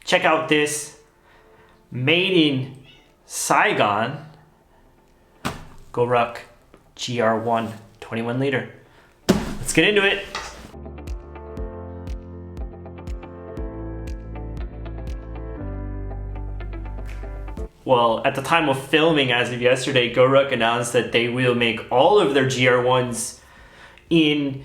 check out this made in Saigon GORUCK GR1 21 liter. Let's get into it. Well, at the time of filming, as of yesterday, GORUCK announced that they will make all of their GR1s in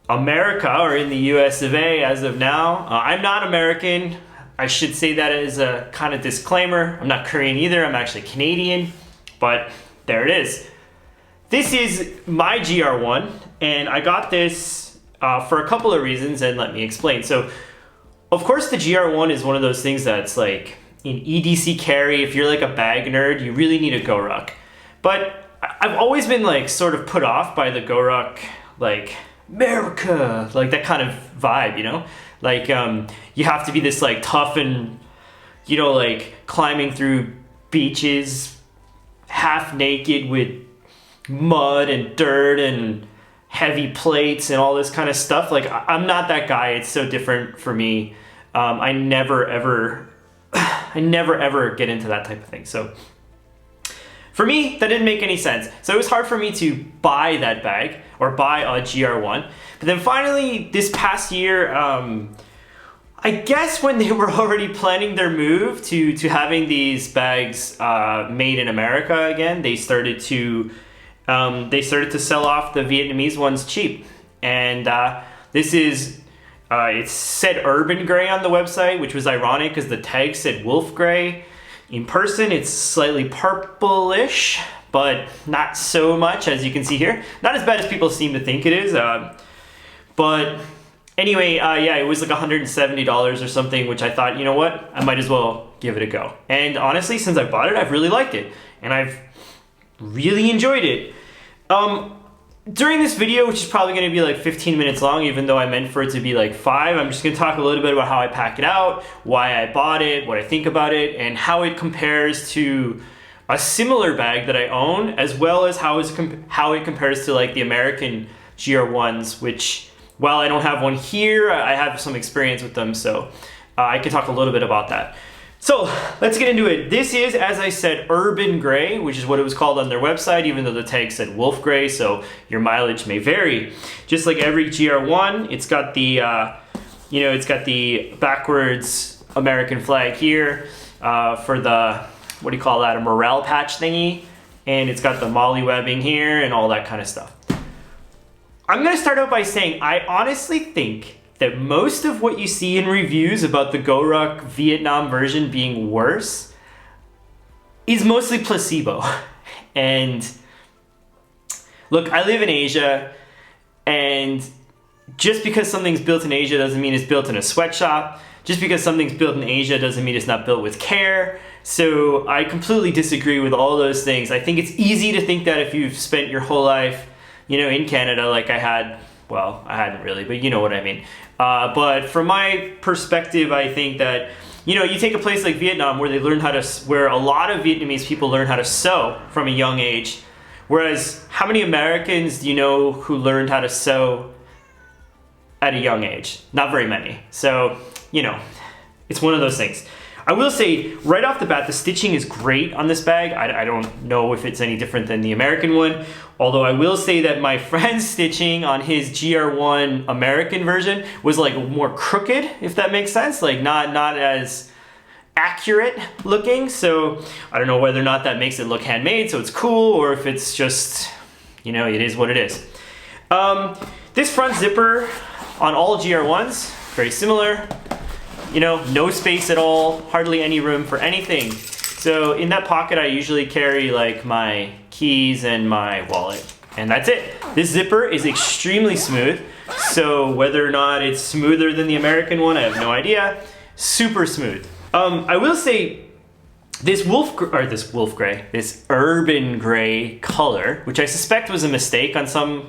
America, or in the US of A as of now. I'm not American. I should say that as a kind of disclaimer. I'm not Korean either, I'm actually Canadian, but there it is. This is my GR1, and I got this for a couple of reasons, and let me explain. So, of course, the GR1 is one of those things that's like, in EDC carry, if you're like a bag nerd, you really need a GORUCK. But I've always been like sort of put off by the GORUCK, like, America, like that kind of vibe, you know? Like, you have to be this like tough and, you know, like climbing through beaches half naked with mud and dirt and heavy plates and all this kind of stuff. Like, I'm not that guy. It's so different for me. I never ever get into that type of thing. So for me, that didn't make any sense. So it was hard for me to buy that bag or buy a GR1. But then finally, this past year, I guess when they were already planning their move to having these bags made in America again, they started to sell off the Vietnamese ones cheap. And this is, it said urban gray on the website, which was ironic because the tag said wolf gray. In person, it's slightly purplish, but not so much, as you can see here. Not as bad as people seem to think it is. But anyway, yeah, it was like $170 or something, which I thought, you know what, I might as well give it a go. And honestly, since I bought it, I've really liked it, and I've really enjoyed it. During this video, which is probably going to be like 15 minutes long, even though I meant for it to be like 5, I'm just going to talk a little bit about how I pack it out, why I bought it, what I think about it, and how it compares to a similar bag that I own, as well as how it compares to like the American GR1s, which, while I don't have one here, I have some experience with them, so I could talk a little bit about that. So let's get into it. This is, as I said, urban gray, which is what it was called on their website, even though the tag said wolf gray, so your mileage may vary. Just like every GR1, it's got the, you know, it's got the backwards American flag here for the, what do you call that, a morale patch thingy, and it's got the molly webbing here and all that kind of stuff. I'm gonna start out by saying I honestly think that most of what you see in reviews about the GORUCK Vietnam version being worse is mostly placebo. And look, I live in Asia, and just because something's built in Asia doesn't mean it's built in a sweatshop. Just because something's built in Asia doesn't mean it's not built with care. So I completely disagree with all those things. I think it's easy to think that if you've spent your whole life, you know, in Canada, like I had, well, I hadn't really, but you know what I mean. But from my perspective, I think that, you know, you take a place like Vietnam where they learn how to, where a lot of Vietnamese people learn how to sew from a young age. Whereas, how many Americans do you know who learned how to sew at a young age? Not very many. So, you know, it's one of those things. I will say, right off the bat, the stitching is great on this bag. I don't know if it's any different than the American one, although I will say that my friend's stitching on his GR1 American version was like more crooked, if that makes sense, like not as accurate looking. So I don't know whether or not that makes it look handmade, so it's cool, or if it's just, you know, it is what it is. This front zipper on all GR1s, very similar. You know, no space at all, hardly any room for anything. So in that pocket, I usually carry like my keys and my wallet, and that's it. This zipper is extremely smooth. So whether or not it's smoother than the American one, I have no idea. Super smooth. I will say this this urban gray color, which I suspect was a mistake on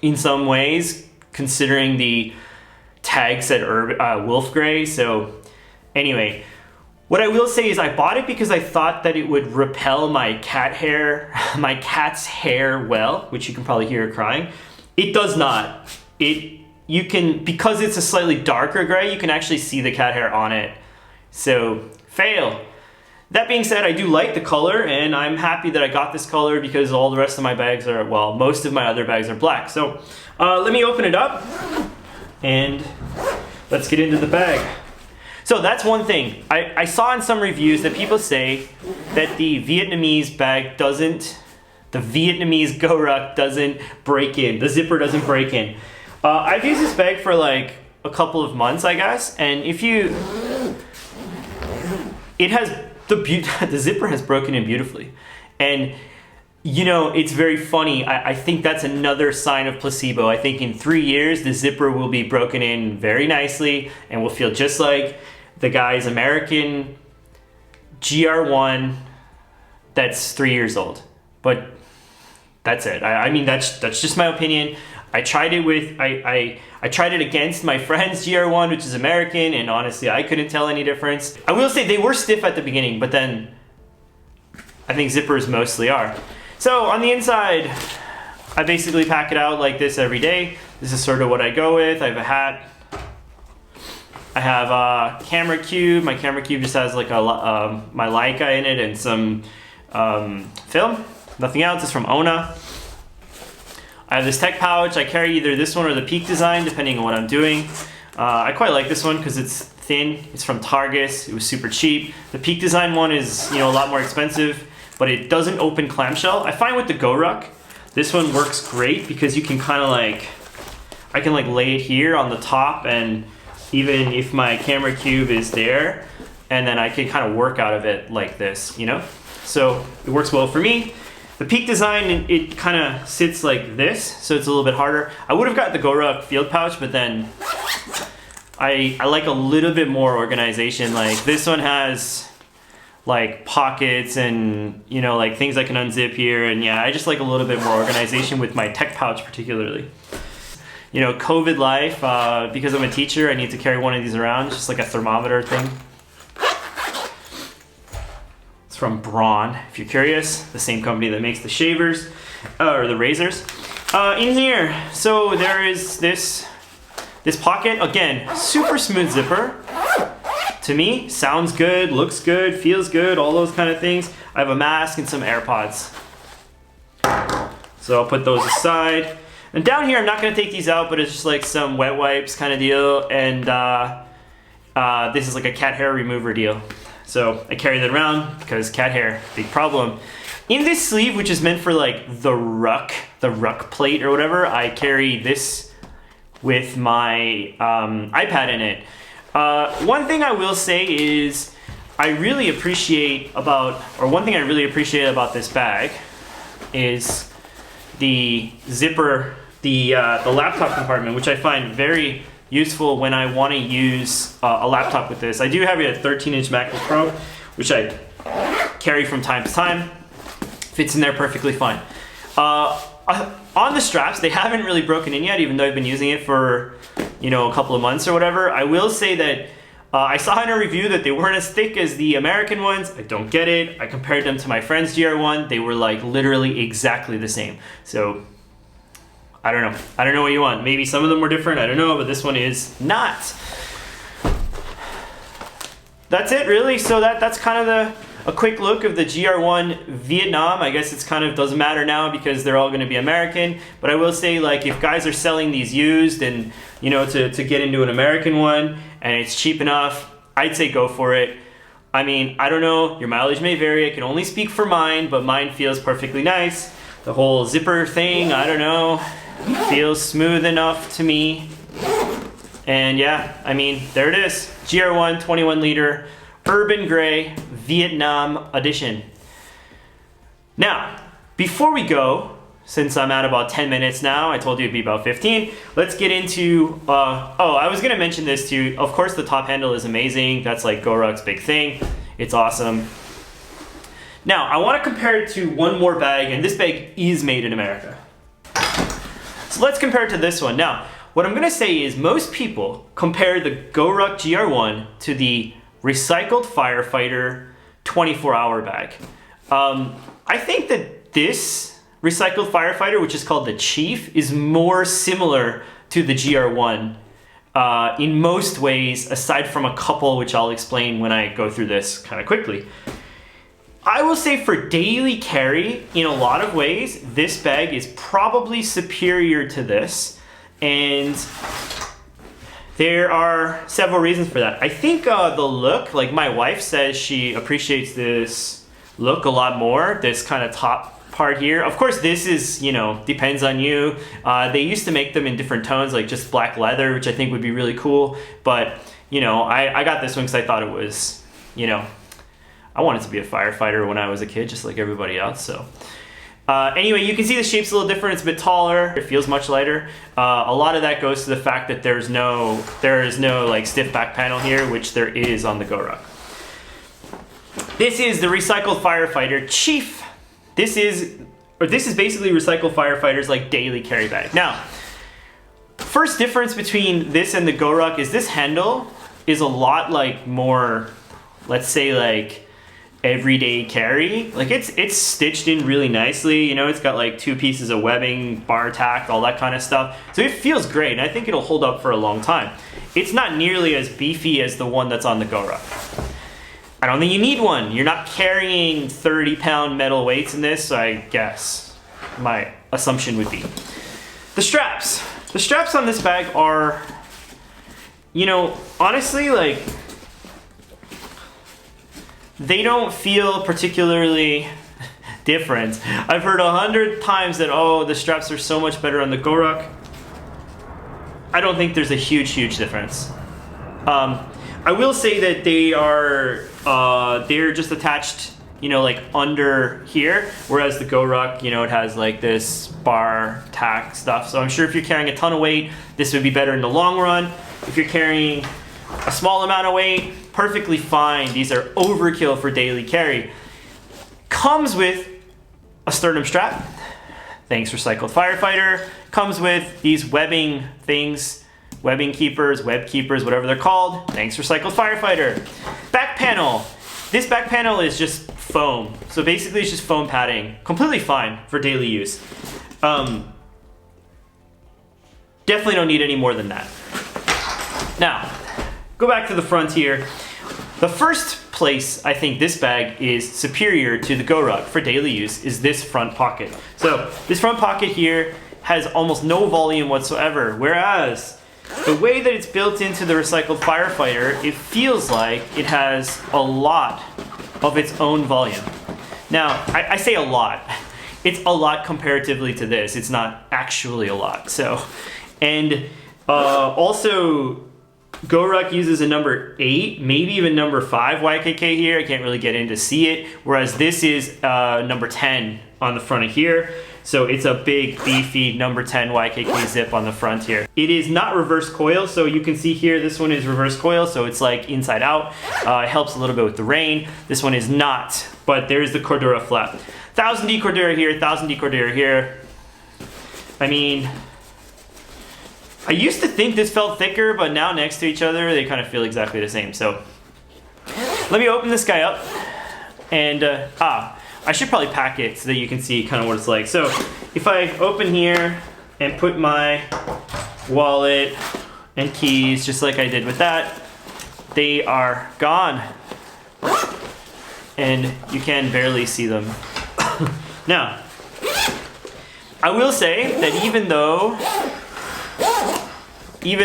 in some ways, considering the tag said wolf gray. So anyway, what I will say is I bought it because I thought that it would repel my cat's hair well, which you can probably hear her crying. It does not. You you can, because it's a slightly darker gray, you can actually see the cat hair on it. So, fail. That being said, I do like the color, and I'm happy that I got this color because all the rest of my bags are, well, most of my other bags are black. So, let me open it up, and let's get into the bag. So that's one thing. I saw in some reviews that people say that the Vietnamese bag doesn't, the Vietnamese GORUCK doesn't break in, the zipper doesn't break in. I've used this bag for like a couple of months, I guess, and if you, it has, the zipper has broken in beautifully. And you know, it's very funny. I think that's another sign of placebo. I think in 3 years, the zipper will be broken in very nicely and will feel just like the guy's American GR1 that's 3 years old. But that's it. I mean, that's just my opinion. I tried it with, I tried it against my friend's GR1, which is American, and honestly, I couldn't tell any difference. I will say they were stiff at the beginning, but then I think zippers mostly are. So on the inside, I basically pack it out like this every day. This is sort of what I go with. I have a hat. I have a camera cube. My camera cube just has like a my Leica in it and some film. Nothing else. It's from Ona. I have this tech pouch. I carry either this one or the Peak design, depending on what I'm doing. I quite like this one because it's thin. It's from Targus. It was super cheap. The Peak design one is, you know, a lot more expensive, but it doesn't open clamshell. I find with the GORUCK, this one works great because you can kind of like, I can like lay it here on the top, and even if my camera cube is there, and then I can kind of work out of it like this, you know? So it works well for me. The Peak design, it kind of sits like this, so it's a little bit harder. I would have got the GORUCK field pouch, but then I like a little bit more organization. Like this one has like pockets and, you know, like things I can unzip here, and yeah, I just like a little bit more organization with my tech pouch particularly. You know, COVID life, because I'm a teacher, I need to carry one of these around. It's just like a thermometer thing. It's from Braun, if you're curious, the same company that makes the shavers, or the razors. In here, so there is this pocket, again, super smooth zipper. To me, sounds good, looks good, feels good, all those kind of things. I have a mask and some AirPods. So I'll put those aside. And down here, I'm not gonna take these out, but it's just like some wet wipes kind of deal. And this is like a cat hair remover deal. So I carry that around because cat hair, big problem. In this sleeve, which is meant for like the ruck plate or whatever, I carry this with my iPad in it. One thing I will say is one thing I really appreciate about this bag is the zipper, the laptop compartment, which I find very useful when I want to use a laptop with this. I do have a 13-inch MacBook Pro, which I carry from time to time. Fits in there perfectly fine. On the straps, they haven't really broken in yet, even though I've been using it for, you know, a couple of months or whatever. I will say that I saw in a review that they weren't as thick as the American ones. I don't get it. I compared them to my friend's GR1. They were like literally exactly the same. So I don't know. I don't know what you want. Maybe some of them were different. I don't know, but this one is not. That's it, really. So that's kind of a quick look of the GR1 Vietnam. I guess it's kind of doesn't matter now because they're all going to be American. But I will say, like, if guys are selling these used and, you know, to get into an American one and it's cheap enough, I'd say go for it. I mean, I don't know. Your mileage may vary. I can only speak for mine, but mine feels perfectly nice. The whole zipper thing, I don't know, feels smooth enough to me. And yeah, I mean, there it is. GR1 21 liter Urban Gray Vietnam edition. Now, before we go, since I'm at about 10 minutes now, I told you it'd be about 15, let's get into, I was gonna mention this too. Of course, the top handle is amazing. That's like GORUCK's big thing. It's awesome. Now, I wanna compare it to one more bag, and this bag is made in America. So let's compare it to this one. Now, what I'm gonna say is most people compare the GORUCK GR1 to the Recycled Firefighter 24-hour bag. I think that this Recycled Firefighter, which is called the Chief, is more similar to the GR1 in most ways, aside from a couple, which I'll explain when I go through this kind of quickly. I will say for daily carry, in a lot of ways, this bag is probably superior to this. And there are several reasons for that. I think the look, like my wife says she appreciates this look a lot more, this kind of top part here. Of course, this is, you know, depends on you. They used to make them in different tones, like just black leather, which I think would be really cool. But, you know, I got this one because I thought it was, you know, I wanted to be a firefighter when I was a kid, just like everybody else, so. Anyway, you can see the shape's a little different. It's a bit taller. It feels much lighter. A lot of that goes to the fact that there is no like stiff back panel here, which there is on the GORUCK. This is the Recycled Firefighter Chief. This is basically Recycled Firefighter's like daily carry bag. Now, first difference between this and the GORUCK is this handle is a lot like more, let's say like everyday carry. Like it's stitched in really nicely, you know, it's got like 2 pieces of webbing, bar tack, all that kind of stuff. So it feels great, and I think it'll hold up for a long time. It's not nearly as beefy as the one that's on the GORUCK. I don't think you need one. You're not carrying 30-pound metal weights in this, so I guess my assumption would be. The straps. The straps on this bag are, you know, honestly, like, they don't feel particularly different. I've heard 100 times that, oh, the straps are so much better on the GORUCK. I don't think there's a huge difference. I will say that they are, they're just attached, you know, like under here, whereas the GORUCK, you know, it has like this bar tack stuff. So I'm sure if you're carrying a ton of weight, this would be better in the long run. If you're carrying a small amount of weight, perfectly fine. These are overkill for daily carry. Comes with a sternum strap. Thanks, Recycled Firefighter. Comes with these webbing things, webbing keepers, web keepers, whatever they're called. Thanks, Recycled Firefighter. Back panel. This back panel is just foam. So basically it's just foam padding. Completely fine for daily use. Definitely don't need any more than that. Now, go back to the front here. The first place I think this bag is superior to the GORUCK for daily use is this front pocket. So this front pocket here has almost no volume whatsoever, whereas the way that it's built into the Recycled Firefighter, it feels like it has a lot of its own volume. Now, I say a lot. It's a lot comparatively to this. It's not actually a lot. So, and also, GORUCK uses a number 8, maybe even number 5 YKK here. I can't really get in to see it. Whereas this is number 10 on the front of here. So it's a big, beefy number 10 YKK zip on the front here. It is not reverse coil, so you can see here, this one is reverse coil, so it's like inside out. It helps a little bit with the rain. This one is not, but there's the Cordura flap. 1000D Cordura here, 1000D Cordura here. I mean, I used to think this felt thicker, but now next to each other, they kind of feel exactly the same. So let me open this guy up, and I should probably pack it so that you can see kind of what it's like. So if I open here and put my wallet and keys, just like I did with that, they are gone. And you can barely see them. Now, I will say that even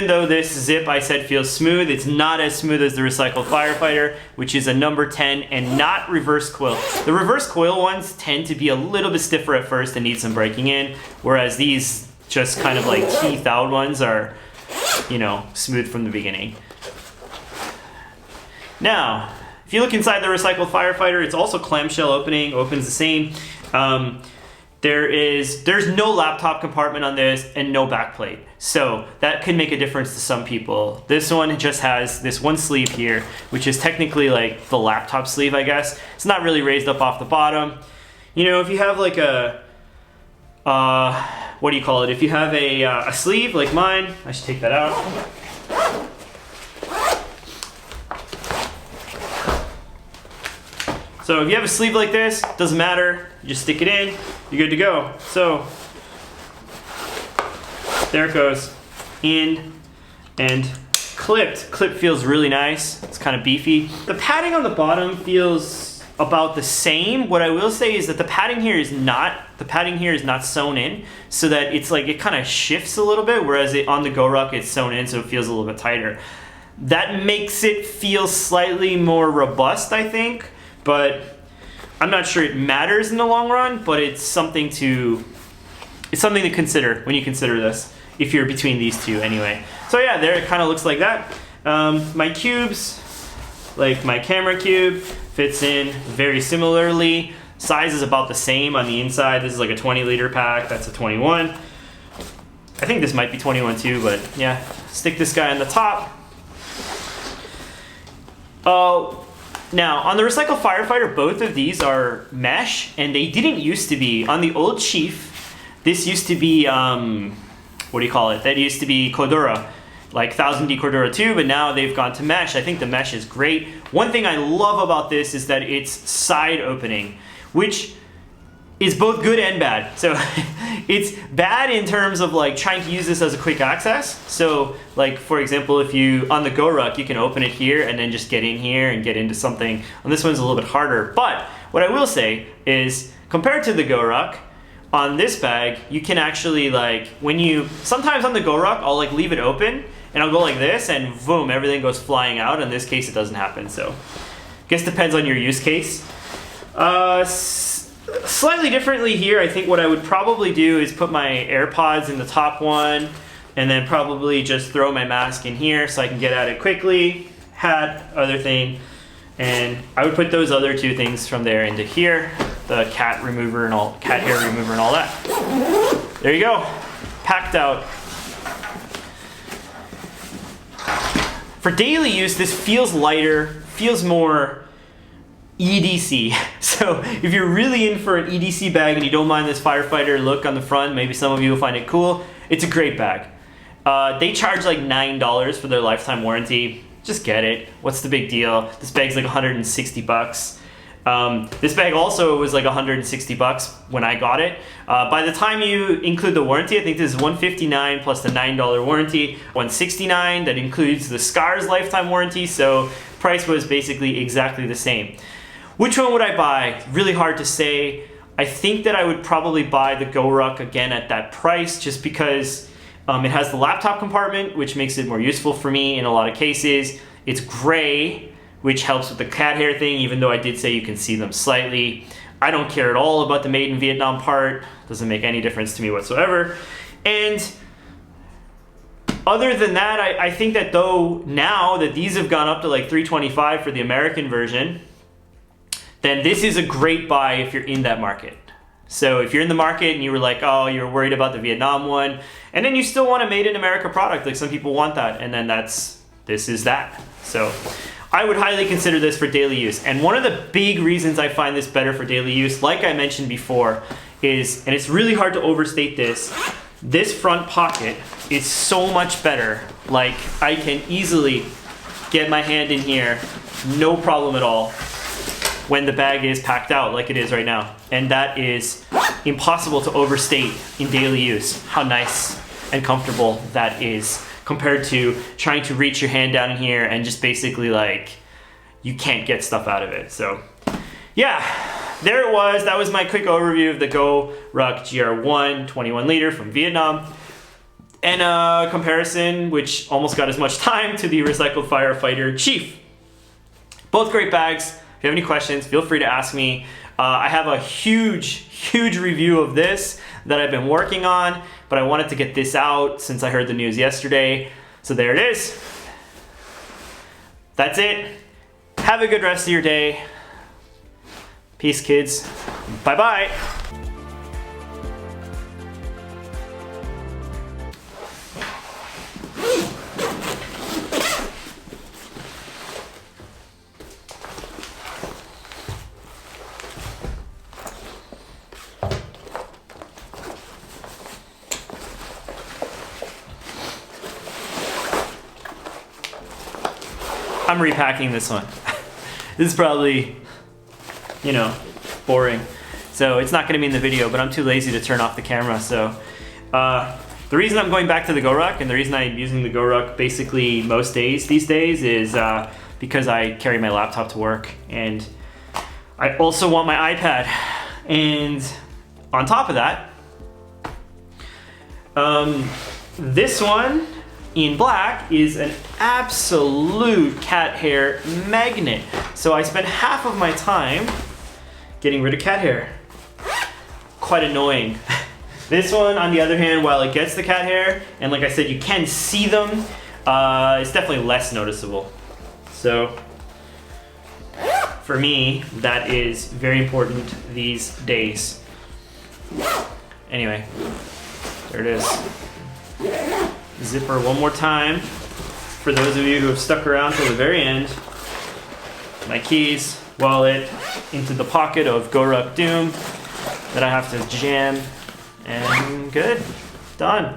though this zip I said feels smooth, it's not as smooth as the Recycled Firefighter, which is a number 10 and not reverse coil. The reverse coil ones tend to be a little bit stiffer at first and need some breaking in, whereas these just kind of like teeth out ones are, you know, smooth from the beginning. Now, if you look inside the Recycled Firefighter, it's also clamshell opening, opens the same. There's no laptop compartment on this and no backplate. So that can make a difference to some people. This one just has this one sleeve here, which is technically like the laptop sleeve, I guess. It's not really raised up off the bottom. You know, if you have like a, what do you call it? If you have a sleeve like mine, I should take that out. So if you have a sleeve like this, doesn't matter, you just stick it in, you're good to go. So, there it goes. in and clipped. Clip feels really nice. It's kind of beefy. The padding on the bottom feels about the same. What I will say is that the padding here is not sewn in, so that it's like it kind of shifts a little bit, whereas on the GORUCK it's sewn in, so it feels a little bit tighter. That makes it feel slightly more robust, I think, but I'm not sure it matters in the long run, but it's something to consider when you consider this, if you're between these two anyway. So yeah, there it kind of looks like that. My cubes, like my camera cube, fits in very similarly. Size is about the same on the inside. This is like a 20-liter pack, that's a 21. I think this might be 21 too, but yeah. Stick this guy on the top. Now, on the Recycled Firefighter, both of these are mesh, and they didn't used to be. On the old Chief, this used to be, what do you call it? That used to be Cordura, like 1000D Cordura 2, but now they've gone to mesh. I think the mesh is great. One thing I love about this is that it's side opening, which is both good and bad. So it's bad in terms of like trying to use this as a quick access. So like, for example, if you, on the GORUCK, you can open it here and then just get in here and get into something. And this one's a little bit harder. But what I will say is, compared to the GORUCK, on this bag, you can actually like, sometimes on the GORUCK, I'll like leave it open and I'll go like this and boom, everything goes flying out. In this case, it doesn't happen. So I guess it depends on your use case. Slightly differently here, I think what I would probably do is put my AirPods in the top one and then probably just throw my mask in here so I can get at it quickly. Hat, other thing. And I would put those other two things from there into here. The cat remover and all, cat hair remover and all that. There you go, packed out. For daily use, this feels lighter, feels more EDC. So if you're really in for an EDC bag and you don't mind this firefighter look on the front, maybe some of you will find it cool, it's a great bag. They charge like $9 for their lifetime warranty. Just get it. What's the big deal? This bag's like 160 bucks. This bag also was like 160 bucks when I got it. By the time you include the warranty, I think this is $159 plus the $9 warranty, $169. That includes the SCAR's lifetime warranty, so price was basically exactly the same. Which one would I buy? Really hard to say. I think that I would probably buy the GORUCK again at that price, just because it has the laptop compartment, which makes it more useful for me in a lot of cases. It's gray, which helps with the cat hair thing, even though I did say you can see them slightly. I don't care at all about the made in Vietnam part. Doesn't make any difference to me whatsoever. And other than that, I think that though, now that these have gone up to like $325 for the American version, then this is a great buy if you're in that market. So if you're in the market and you were like, oh, you're worried about the Vietnam one, and then you still want a made in America product, like some people want that, and then this is that. So I would highly consider this for daily use. And one of the big reasons I find this better for daily use, like I mentioned before, is, and it's really hard to overstate this front pocket is so much better. Like, I can easily get my hand in here, no problem at all, when the bag is packed out like it is right now. And that is impossible to overstate in daily use, how nice and comfortable that is, compared to trying to reach your hand down in here and just basically like, you can't get stuff out of it. So yeah, there it was. That was my quick overview of the GORUCK GR1 21L from Vietnam. And a comparison, which almost got as much time, to the Recycled Firefighter Chief. Both great bags. If you have any questions, feel free to ask me. I have a huge review of this that I've been working on, but I wanted to get this out since I heard the news yesterday. So there it is. That's it. Have a good rest of your day. Peace, kids. Bye-bye. I'm repacking this one. This is probably, you know, boring. So it's not gonna be in the video, but I'm too lazy to turn off the camera. So The reason I'm going back to the Goruck and the reason I'm using the Goruck basically most days these days is because I carry my laptop to work, and I also want my iPad. And on top of that, this one in black is an absolute cat hair magnet. So I spend half of my time getting rid of cat hair. Quite annoying. This one, on the other hand, while it gets the cat hair, and like I said, you can see them, it's definitely less noticeable. So for me, that is very important these days. Anyway, there it is. Zipper one more time. For those of you who have stuck around till the very end, my keys, wallet, into the pocket of Goruck Doom that I have to jam, and good, done.